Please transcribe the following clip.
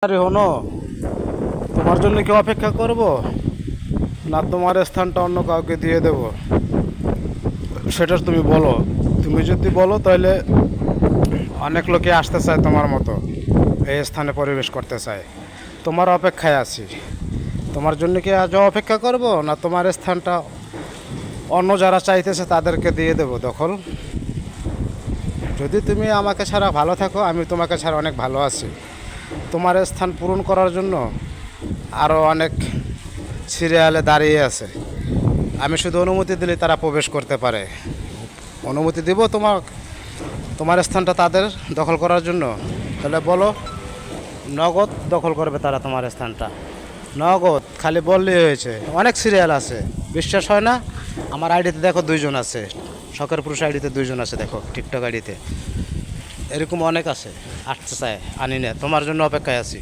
আরে হনো, তোমার জন্য কি অপেক্ষা করব, না তোমার স্থানটা অন্য কাউকে দিয়ে দেব? সেটা তুমি বলো। তুমি যদি বলো তাহলে অনেক লোকে আসতে চায় তোমার মতো, এই স্থানে পরিবেশ করতে চায়। তোমার অপেক্ষায় আছি। তোমার জন্য কি আজ অপেক্ষা করব, না তোমার স্থানটা অন্য যারা চাইতেছে তাদেরকে দিয়ে দেব দখল? যদি তুমি আমাকে ছাড়া ভালো থাকো, আমি তোমাকে ছাড়া অনেক ভালো আছি। তোমার স্থান পূরণ করার জন্য আরও অনেক সিরিয়ালে দাঁড়িয়ে আছে। আমি শুধু অনুমতি দিলে তারা প্রবেশ করতে পারে। অনুমতি দিব তোমার তোমার স্থানটা তাদের দখল করার জন্য। তাহলে বলো, নগদ দখল করবে তারা তোমার স্থানটা? নগদ খালি বললেই হয়েছে? অনেক সিরিয়াল আছে, বিশ্বাস হয় না? আমার আইডিতে দেখো 2 জন আছে, শখের পুরুষ আইডিতে 2 জন আছে, দেখো টিকটক আইডিতে। এরকম অনেক আছে, আসতে চায়, আনি না। তোমার জন্য অপেক্ষায় আছি।